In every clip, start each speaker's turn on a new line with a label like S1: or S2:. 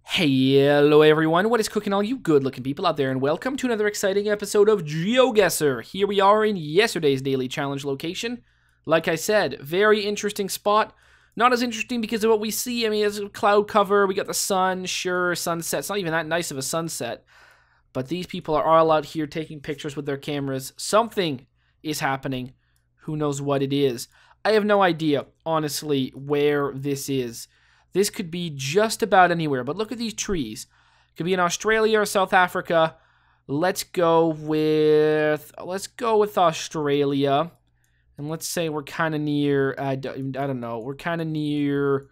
S1: Hello everyone, what is cooking all you good looking people out there, and welcome to another exciting episode of GeoGuessr. Here we are in yesterday's daily challenge location. Like I said, very interesting spot. Not as interesting because of what we see. I mean, it's a cloud cover, we got the sun, sure, sunset. It's not even that nice of a sunset. But these people are all out here taking pictures with their cameras. Something is happening. Who knows what it is? I have no idea, honestly, where this is. This could be just about anywhere, but look at these trees. It could be in Australia or South Africa. Let's go with Australia. And let's say we're kind of near, I don't know, we're kind of near,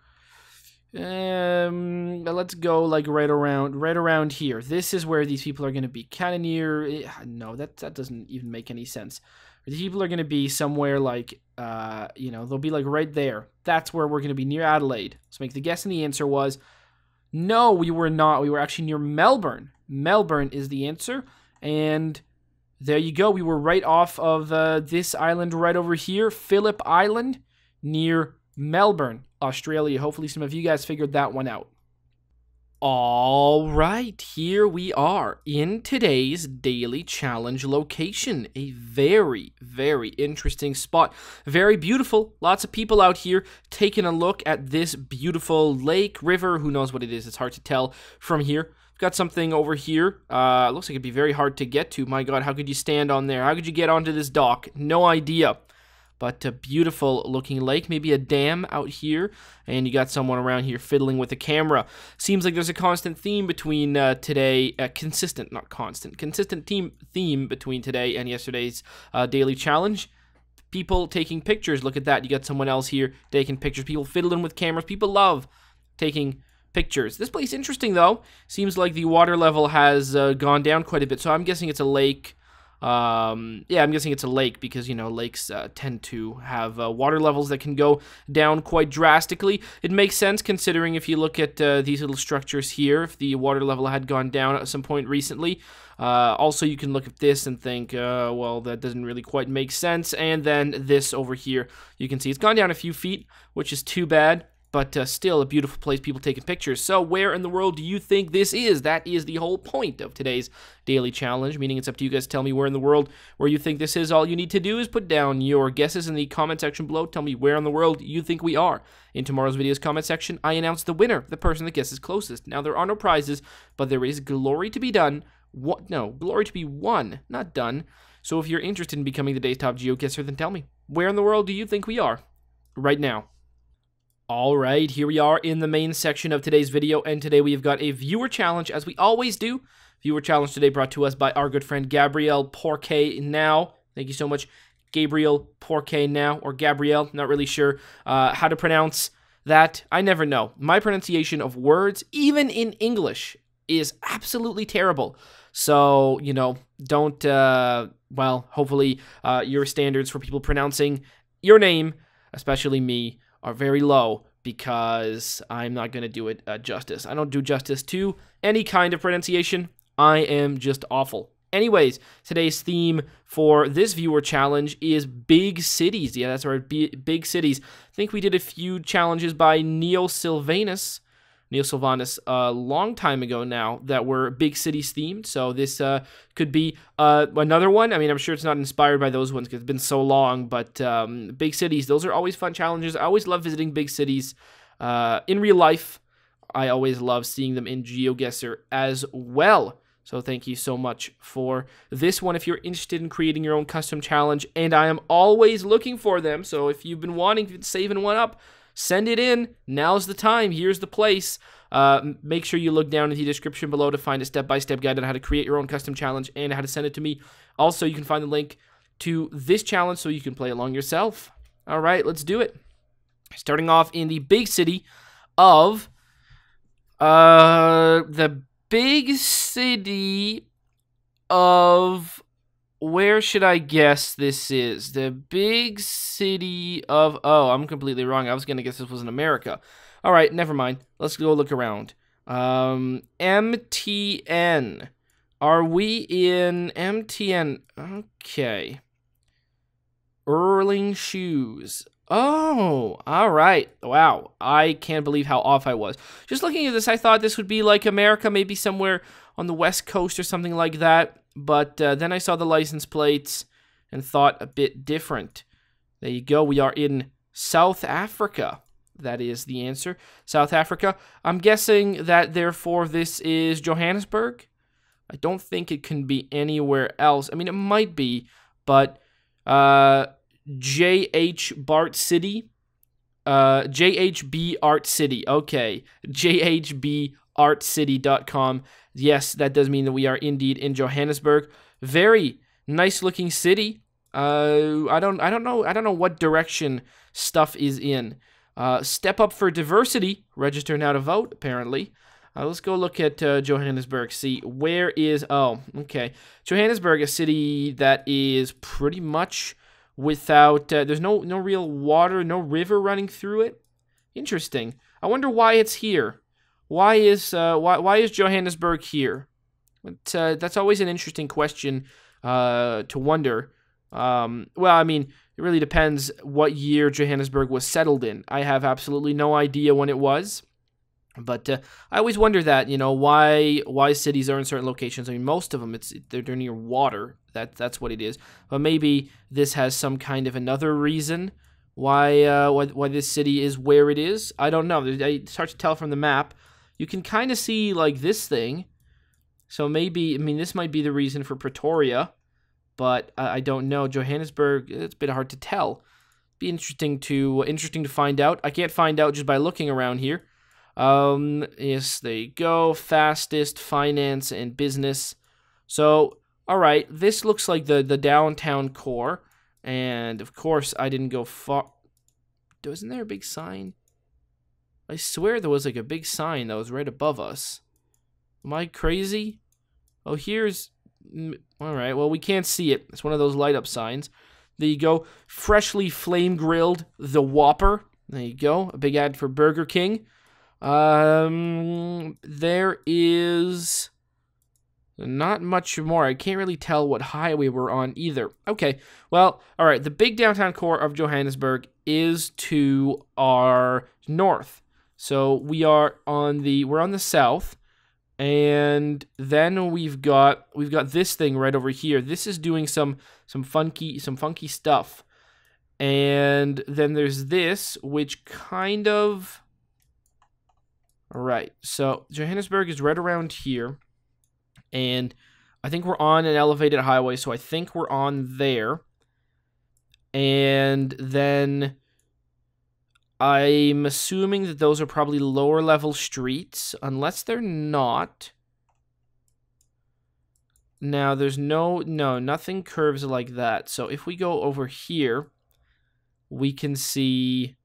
S1: let's go like right around here. This is where these people are going to be, kind of near, no, that doesn't even make any sense. These people are going to be somewhere like, they'll be like right there. That's where we're going to be, near Adelaide. So make the guess, and the answer was, no, we were not. We were actually near Melbourne. Melbourne is the answer, and there you go. We were right off of this island right over here, Phillip Island, near Melbourne, Australia. Hopefully some of you guys figured that one out. All right, here we are in today's daily challenge location. A very, very interesting spot. Very beautiful. Lots of people out here taking a look at this beautiful lake, river. Who knows what it is? It's hard to tell from here. We've got something over here. Looks like it'd be very hard to get to. My God, how could you stand on there? How could you get onto this dock? No idea. But a beautiful looking lake, maybe a dam out here, and you got someone around here fiddling with a camera. Seems like there's a constant theme between consistent theme between today and yesterday's daily challenge. People taking pictures, look at that, you got someone else here taking pictures, people fiddling with cameras, people love taking pictures. This place interesting though, seems like the water level has gone down quite a bit, so I'm guessing it's a lake. I'm guessing it's a lake because, lakes tend to have water levels that can go down quite drastically. It makes sense considering if you look at these little structures here, if the water level had gone down at some point recently. Also, you can look at this and think, well, that doesn't really quite make sense. And then this over here, you can see it's gone down a few feet, which is too bad. But still a beautiful place, people taking pictures. So where in the world do you think this is? That is the whole point of today's daily challenge, meaning it's up to you guys to tell me where in the world where you think this is. All you need to do is put down your guesses in the comment section below. Tell me where in the world you think we are. In tomorrow's video's comment section, I announce the winner, the person that guesses closest. Now, there are no prizes, but there is glory to be done. Glory to be won, not done. So if you're interested in becoming the day's top GeoGuessr, then tell me, where in the world do you think we are right now? All right, here we are in the main section of today's video, and today we have got a viewer challenge, as we always do. Viewer challenge today brought to us by our good friend Gabriel Porquet Now. Thank you so much, Gabriel Porquet Now, or Gabrielle, not really sure how to pronounce that. I never know. My pronunciation of words, even in English, is absolutely terrible. So, don't, hopefully your standards for people pronouncing your name, especially me, are very low, because I'm not going to do it justice. I don't do justice to any kind of pronunciation. I am just awful. Anyways, today's theme for this viewer challenge is big cities. Yeah, that's right, big cities. I think we did a few challenges by Neil Sylvanus a long time ago now that were big cities themed, so this could be another one. I mean, I'm sure it's not inspired by those ones because it's been so long, but big cities, those are always fun challenges. I always love visiting big cities in real life. I always love seeing them in GeoGuessr as well. So thank you so much for this one. If you're interested in creating your own custom challenge, and I am always looking for them, so if you've been saving one up, send it in. Now's the time. Here's the place. Make sure you look down in the description below to find a step-by-step guide on how to create your own custom challenge and how to send it to me. Also, you can find the link to this challenge so you can play along yourself. All right, let's do it. Starting off in the big city of where should I guess this is? The big city of... Oh, I'm completely wrong. I was going to guess this was in America. All right, never mind. Let's go look around. MTN. Are we in MTN? Okay. Erling Shoes. Oh, all right. Wow. I can't believe how off I was. Just looking at this, I thought this would be like America, maybe somewhere on the West Coast or something like that. But then I saw the license plates and thought a bit different. There you go. We are in South Africa. That is the answer. South Africa. I'm guessing that, therefore, this is Johannesburg. I don't think it can be anywhere else. I mean, it might be, but JH Bart City. JHB Art City. Okay. JHBArtCity.com. Yes, that does mean that we are indeed in Johannesburg. Very nice looking city. I don't know what direction stuff is in. Step up for diversity. Register now to vote, apparently. Let's go look at Johannesburg. See, where is... Oh, okay. Johannesburg, a city that is pretty much without... there's no real water, no river running through it. Interesting. I wonder why it's here. Why is Johannesburg here? But, that's always an interesting question to wonder. Well, I mean, it really depends what year Johannesburg was settled in. I have absolutely no idea when it was. But I always wonder that, why cities are in certain locations. I mean, most of them, they're near water. That's what it is. But maybe this has some kind of another reason why this city is where it is. I don't know. It's hard to tell from the map. You can kind of see, like, this thing. So maybe, I mean, this might be the reason for Pretoria. But I don't know. Johannesburg, it's a bit hard to tell. Be interesting to find out. I can't find out just by looking around here. Yes, there you go. Fastest, finance, and business. So, all right, this looks like the downtown core. And, of course, I didn't go far. Wasn't there a big sign? I swear there was, like, a big sign that was right above us. Am I crazy? Oh, here's... All right, well, we can't see it. It's one of those light-up signs. There you go. Freshly flame-grilled the Whopper. There you go. A big ad for Burger King. There is not much more. I can't really tell what highway we're on either. Okay, well, all right. The big downtown core of Johannesburg is to our north. So we're on the south, and then we've got this thing right over here. This is doing some funky stuff, and then there's this, which kind of... All right, so Johannesburg is right around here, and I think we're on an elevated highway, so I think we're on there. And then I'm assuming that those are probably lower level streets, unless they're not. Now, there's nothing curves like that. So if we go over here, we can see...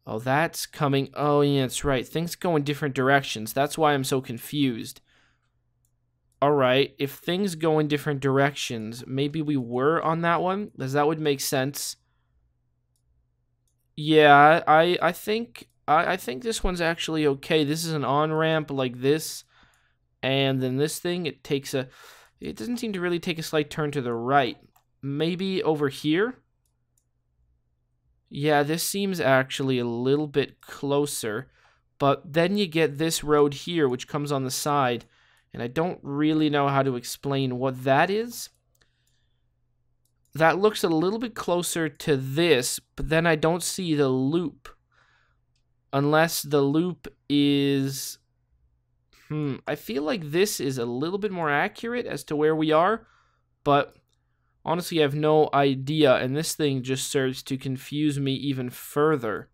S1: Oh, that's coming. Oh, yeah, that's right. Things go in different directions. That's why I'm so confused. All right. If things go in different directions, maybe we were on that one, because that would make sense. Yeah, I think this one's actually okay. This is an on-ramp like this, and then this thing, it doesn't seem to really take a slight turn to the right. Maybe over here? Yeah, this seems actually a little bit closer, but then you get this road here, which comes on the side, and I don't really know how to explain what that is. That looks a little bit closer to this, but then I don't see the loop, unless the loop is... I feel like this is a little bit more accurate as to where we are, but... honestly, I have no idea, and this thing just serves to confuse me even further.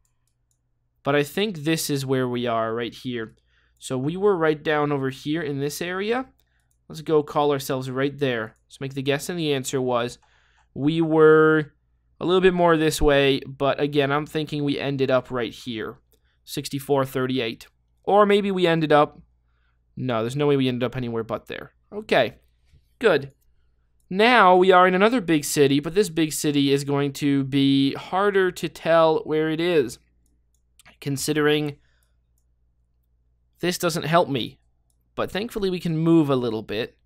S1: But I think this is where we are, right here. So we were right down over here in this area. Let's go call ourselves right there. Let's make the guess, and the answer was we were a little bit more this way, but again, I'm thinking we ended up right here. 6438. Or maybe we ended up... No, there's no way we ended up anywhere but there. Okay, good. Now we are in another big city, but this big city is going to be harder to tell where it is, considering this doesn't help me. But thankfully we can move a little bit.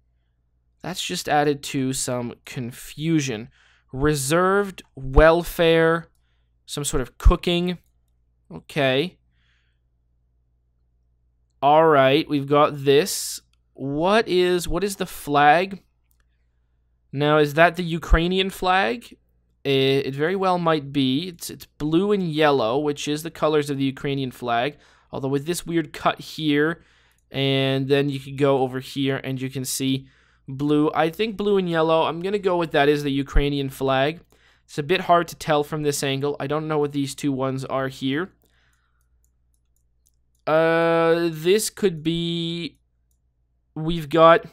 S1: That's just added to some confusion. Reserved welfare Some sort of cooking. Okay. All right, we've got this. What is the flag? Now, is that the Ukrainian flag? It very well might be. It's blue and yellow, which is the colors of the Ukrainian flag. Although with this weird cut here, and then you can go over here and you can see blue. I think blue and yellow. I'm going to go with that is the Ukrainian flag. It's a bit hard to tell from this angle. I don't know what these two ones are here. This could be... We've got...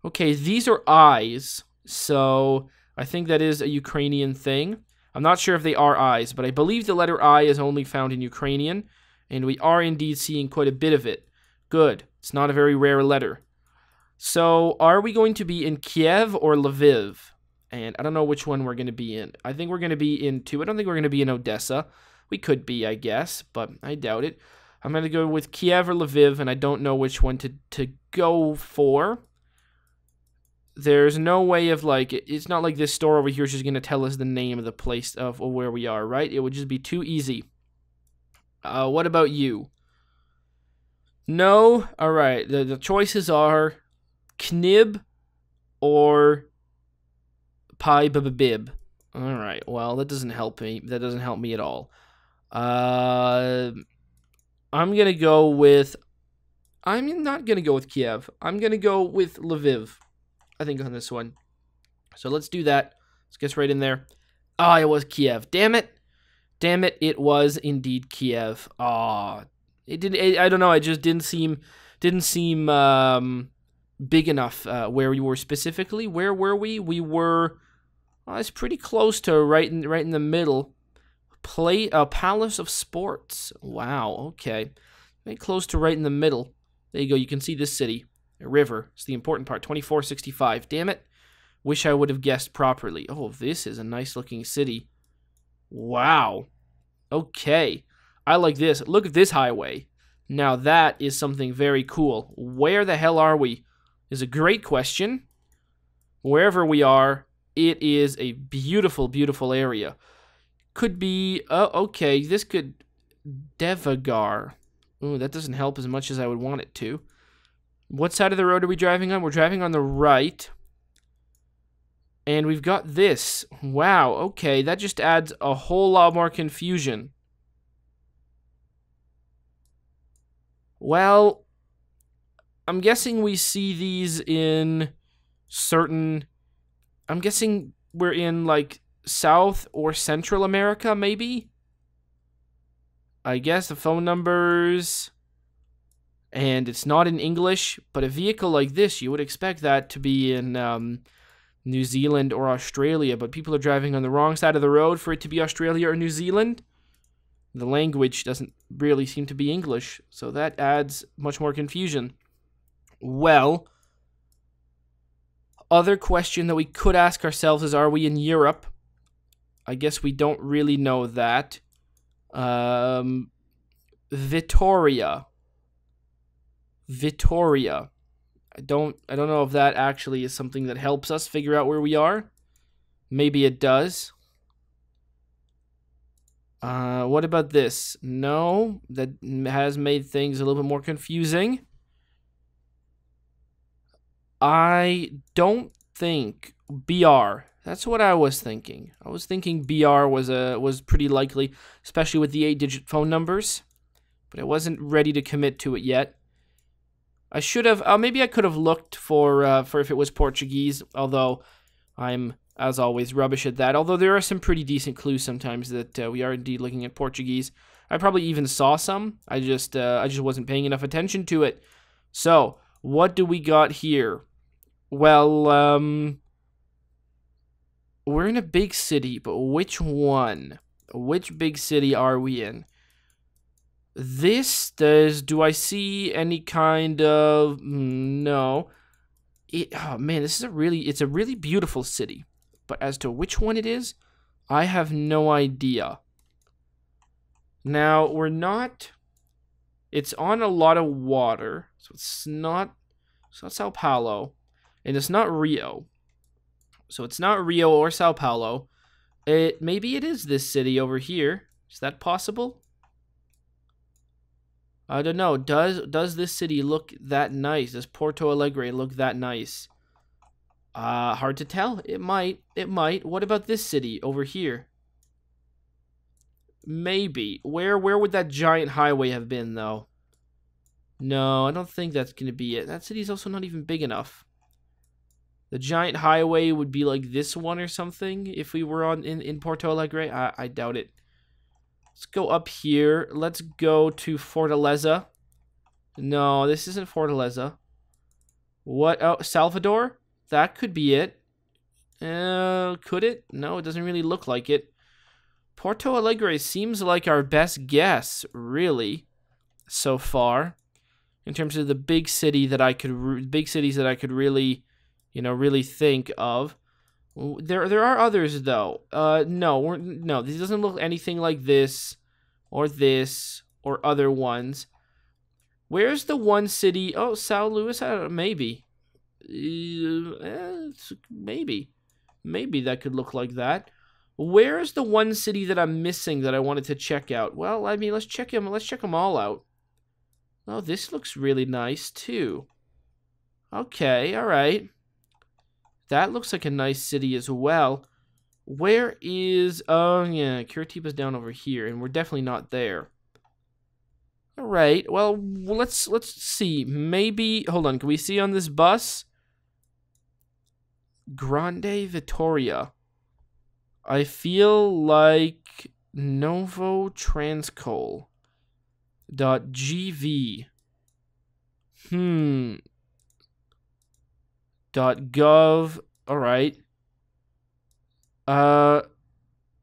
S1: Okay, these are eyes. So I think that is a Ukrainian thing. I'm not sure if they are eyes, but I believe the letter I is only found in Ukrainian. And we are indeed seeing quite a bit of it. Good. It's not a very rare letter. So are we going to be in Kiev or Lviv? And I don't know which one we're going to be in. I think we're going to be in two. I don't think we're going to be in Odessa. We could be, I guess, but I doubt it. I'm going to go with Kiev or Lviv, and I don't know which one to go for. There's no way of, like, it's not like this store over here is just going to tell us the name of the place of where we are, right? It would just be too easy. What about you? No? Alright, the choices are Knib or Pi-Bib. Alright, well, that doesn't help me. That doesn't help me at all. I'm going to go with... I'm not going to go with Kiev. I'm going to go with Lviv, I think, on this one. So let's do that. Let's get right in there. Oh, it was Kiev. Damn it. Damn it, it was indeed Kiev. Oh, it didn't... I don't know, it just didn't seem big enough where we were specifically. Where were we? We were... it's pretty close to right in the middle. Palace of Sports. Wow, okay. Very close to right in the middle. There you go, you can see this city. A river. It's the important part. 2465. Damn it. Wish I would have guessed properly. Oh, this is a nice looking city. Wow. Okay. I like this. Look at this highway. Now that is something very cool. Where the hell are we? Is a great question. Wherever we are, it is a beautiful, beautiful area. Could be... okay, this could... Devagar. Ooh, that doesn't help as much as I would want it to. What side of the road are we driving on? We're driving on the right. And we've got this. Wow, okay, that just adds a whole lot more confusion. Well, I'm guessing we see these in certain... I'm guessing we're in, like, South or Central America, maybe? I guess the phone numbers... And it's not in English, but a vehicle like this, you would expect that to be in New Zealand or Australia, but people are driving on the wrong side of the road for it to be Australia or New Zealand. The language doesn't really seem to be English, so that adds much more confusion. Well, other question that we could ask ourselves is, are we in Europe? I guess we don't really know that. Vitoria. I don't know if that actually is something that helps us figure out where we are. Maybe it does. What about this? No, that has made things a little bit more confusing. I don't think BR. That's what I was thinking. I was thinking BR was pretty likely, especially with the 8-digit phone numbers. But I wasn't ready to commit to it yet. I should have, maybe I could have looked for if it was Portuguese, although I'm, as always, rubbish at that. Although there are some pretty decent clues sometimes that we are indeed looking at Portuguese. I probably even saw some. I just wasn't paying enough attention to it. So, what do we got here? Well, we're in a big city, but which one? Which big city are we in? Do I see any kind of... No. Oh man, it's a really beautiful city. But as to which one it is, I have no idea. Now, we're not... It's on a lot of water, so it's not Sao Paulo, and it's not Rio. So it's not Rio or Sao Paulo. Maybe it is this city over here. Is that possible? I don't know. Does this city look that nice? Does Porto Alegre look that nice? Hard to tell. It might. It might. What about this city over here? Maybe. Where would that giant highway have been, though? No, I don't think that's going to be it. That city's also not even big enough. The giant highway would be like this one or something if we were in Porto Alegre. I doubt it. Let's go up here. Let's go to Fortaleza. No, this isn't Fortaleza. What? Oh, Salvador? That could be it. Could it? No, it doesn't really look like it. Porto Alegre seems like our best guess, really, so far, in terms of the big cities that I could really, really think of. There are others though. No, this doesn't look anything like this, or other ones. Where's the one city? Oh, Sao Luis. I don't know, maybe. Maybe that could look like that. Where's the one city that I'm missing that I wanted to check out? Well, I mean, let's check them all out. Oh, this looks really nice too. Okay, all right. That looks like a nice city as well. Where is... Oh, yeah, Curitiba's down over here, and we're definitely not there. All right, well, let's see. Maybe... Hold on, can we see on this bus? Grande Vitoria. I feel like Novo Transcoal. .gv. .gov. All right.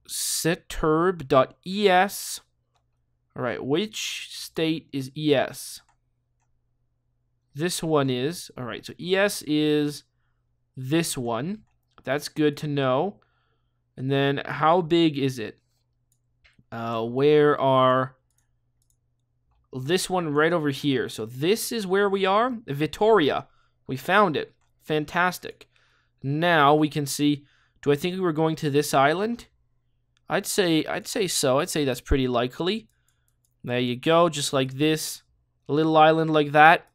S1: Setterb.es. All right. Which state is ES? This one is. All right. So ES is this one. That's good to know. And then how big is it? Where are... This one right over here. So this is where we are. Vitoria. We found it. Fantastic. Now we can see, do I think we were going to this island? I'd say so. I'd say that's pretty likely. There you go, just like this. A little island like that.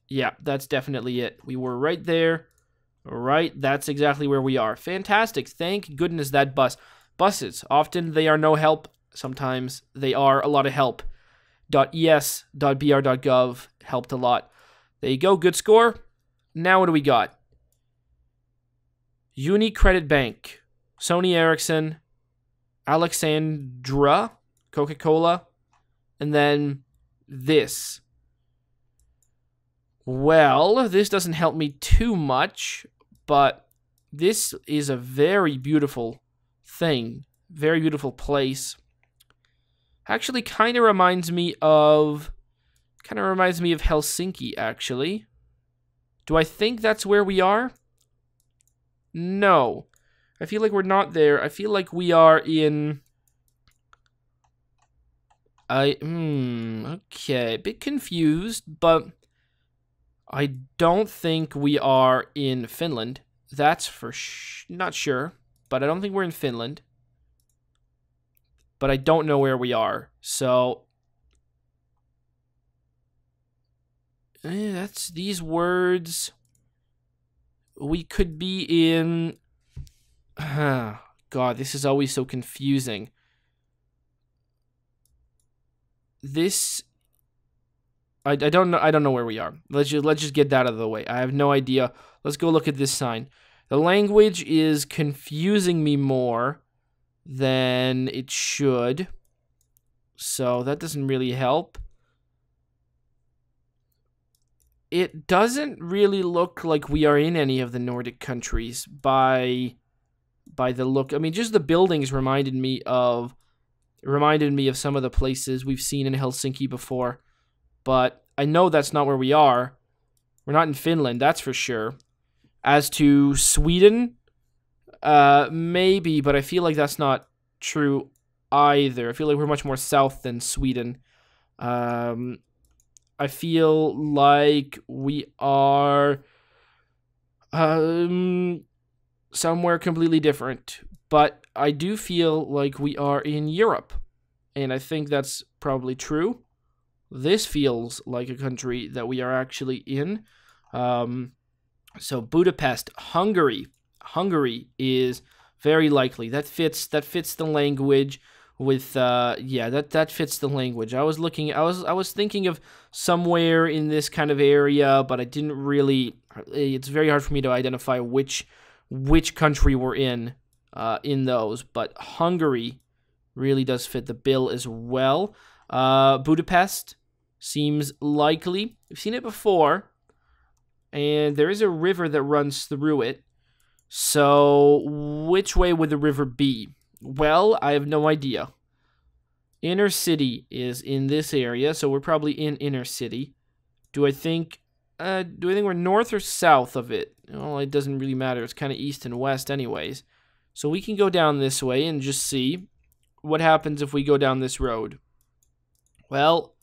S1: Yeah, that's definitely it. We were right there. Right, that's exactly where we are. Fantastic. Thank goodness that buses, often they are no help. Sometimes they are a lot of help. .es.br.gov helped a lot. There you go, good score. Now what do we got? UniCredit Bank, Sony Ericsson, Alexandra, Coca-Cola, and then this. Well, this doesn't help me too much, but this is a very beautiful thing. Very beautiful place. Actually, kind of reminds me of Helsinki, actually. Do I think that's where we are? No. I feel like we're not there. I feel like we are in... Okay, a bit confused, but I don't think we are in Finland. That's for not sure, but I don't think we're in Finland. But I don't know where we are, so... That's these words. We could be in... God, this is always so confusing. This... I don't know where we are. Let's just get that out of the way. I have no idea. Let's go look at this sign. The language is confusing me more than it should. So that doesn't really help. It doesn't really look like we are in any of the Nordic countries by the look. I mean, just the buildings reminded me of some of the places we've seen in Helsinki before. But I know that's not where we are. We're not in Finland, that's for sure. As to Sweden, maybe, but I feel like that's not true either. I feel like we're much more south than Sweden. I feel like we are somewhere completely different. But I do feel like we are in Europe. And I think that's probably true. This feels like a country that we are actually in. So Budapest, Hungary. Hungary is very likely. That fits the language with that fits the language. I was thinking of somewhere in this kind of area, but I didn't really. It's very hard for me to identify which country we're in those. But Hungary really does fit the bill as well. Budapest seems likely. We've seen it before, and there is a river that runs through it. So which way would the river be? Well, I have no idea. Inner city is in this area, so we're probably in inner city. Do I think we're north or south of it? Well, it doesn't really matter. It's kind of east and west anyways. So we can go down this way and just see what happens if we go down this road. Well,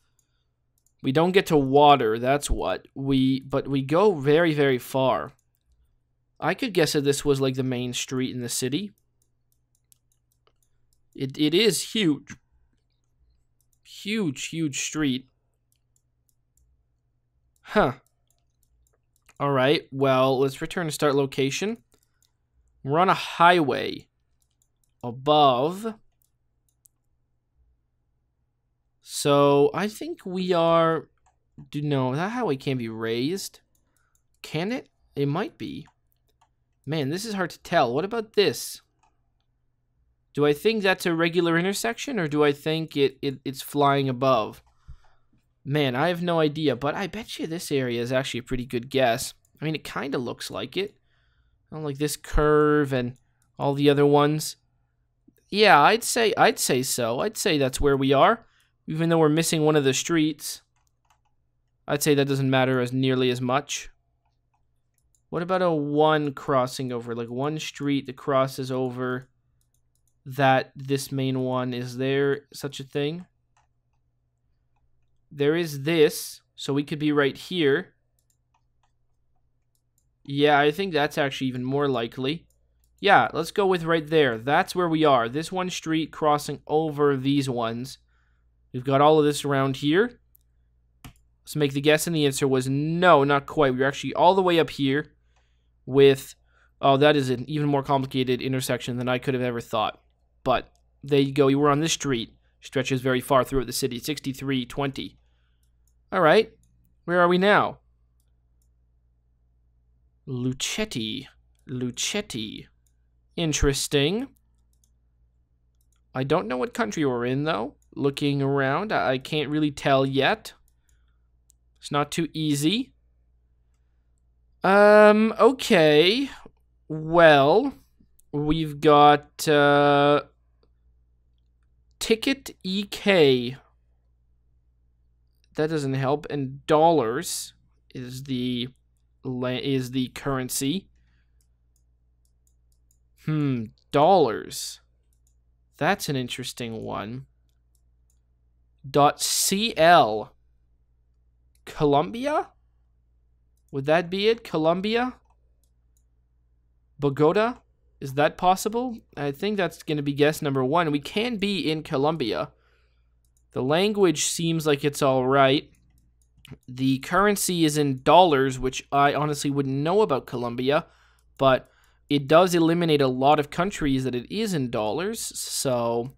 S1: we don't get to water, that's what. But we go very, very far. I could guess that this was like the main street in the city. It is huge. Huge street. Huh. Alright, well, let's return to start location. We're on a highway above. So, I think we are... No, that highway can't be raised. Can it? It might be. Man, this is hard to tell. What about this? Do I think that's a regular intersection, or do I think it's flying above? Man, I have no idea, but I bet you this area is actually a pretty good guess. I mean, it kind of looks like it. Like this curve and all the other ones. Yeah, I'd say so. I'd say that's where we are, even though we're missing one of the streets. I'd say that doesn't matter as nearly as much. What about a one crossing over? Like one street that crosses over this main one. Is there such a thing? There is this, so we could be right here. Yeah, I think that's actually even more likely. Yeah, let's go with right there. That's where we are. This one street crossing over these ones. We've got all of this around here. Let's make the guess, and the answer was no, not quite. We're actually all the way up here with... Oh, that is an even more complicated intersection than I could have ever thought. But there you go. You were on this street. Stretches very far throughout the city. 6320. All right. Where are we now? Lucetti. Interesting. I don't know what country we're in, though. Looking around, I can't really tell yet. It's not too easy. Okay. Well, we've got ticket EK. That doesn't help. And dollars is the currency. Dollars. That's an interesting one. .cl. Colombia? Would that be it? Colombia? Bogota? Is that possible? I think that's going to be guess number one. We can be in Colombia. The language seems like it's all right. The currency is in dollars, which I honestly wouldn't know about Colombia, but it does eliminate a lot of countries that it is in dollars, so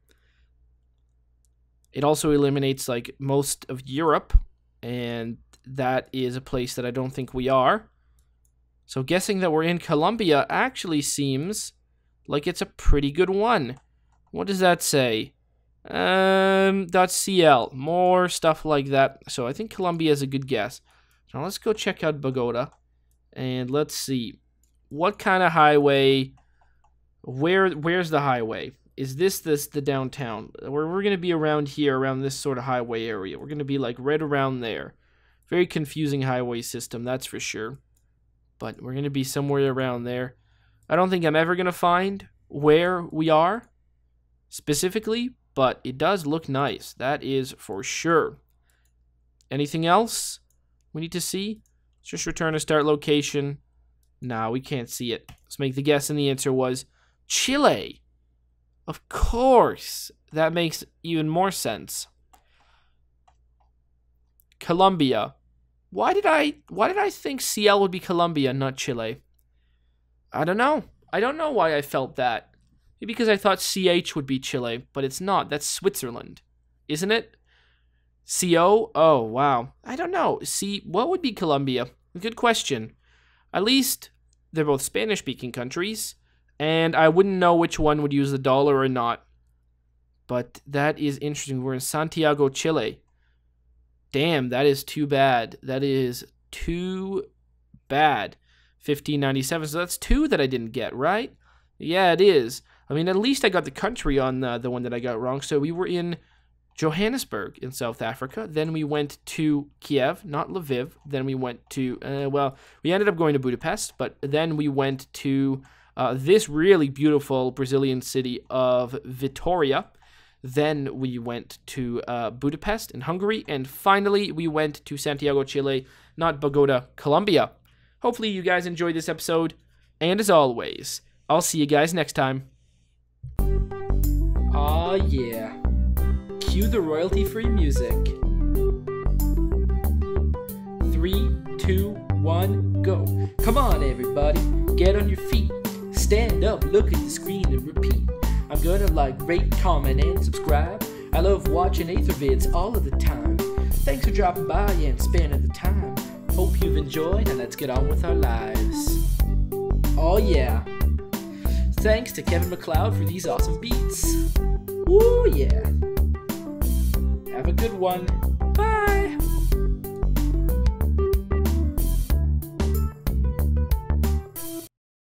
S1: it also eliminates like most of Europe, and that is a place that I don't think we are. So guessing that we're in Colombia actually seems like it's a pretty good one. What does that say? .cl. More stuff like that. So I think Colombia is a good guess. Now let's go check out Bogota. And let's see. What kind of highway? Where's the highway? Is this the downtown? We're going to be around here, around this sort of highway area. We're going to be like right around there. Very confusing highway system, that's for sure. But we're going to be somewhere around there. I don't think I'm ever going to find where we are specifically, but it does look nice. That is for sure. Anything else we need to see? Let's just return to start location. Nah, we can't see it. Let's make the guess, and the answer was Chile. Of course. That makes even more sense. Colombia. Why did I think CL would be Colombia, not Chile? I don't know. I don't know why I felt that. Maybe because I thought CH would be Chile, but it's not. That's Switzerland. Isn't it? CO? Oh, wow. I don't know. What would be Colombia? Good question. At least they're both Spanish-speaking countries, and I wouldn't know which one would use the dollar or not. But that is interesting. We're in Santiago, Chile. Damn, that is too bad. That is too bad. 1597. So that's 2 that I didn't get, right? Yeah, it is. I mean, at least I got the country on the one that I got wrong. So we were in Johannesburg in South Africa. Then we went to Kiev, not Lviv. Then we went to, we ended up going to Budapest. But then we went to this really beautiful Brazilian city of Vitória. Then we went to Budapest in Hungary. And finally, we went to Santiago, Chile, not Bogota, Colombia. Hopefully you guys enjoyed this episode. And as always, I'll see you guys next time. Aw, yeah. Cue the royalty-free music. 3, 2, 1, go. Come on, everybody. Get on your feet. Stand up, look at the screen, and repeat. I'm gonna like, rate, comment, and subscribe. I love watching Ather vids all of the time. Thanks for dropping by and spending the time. Hope you've enjoyed, and let's get on with our lives. Oh yeah. Thanks to Kevin MacLeod for these awesome beats. Woo yeah. Have a good one.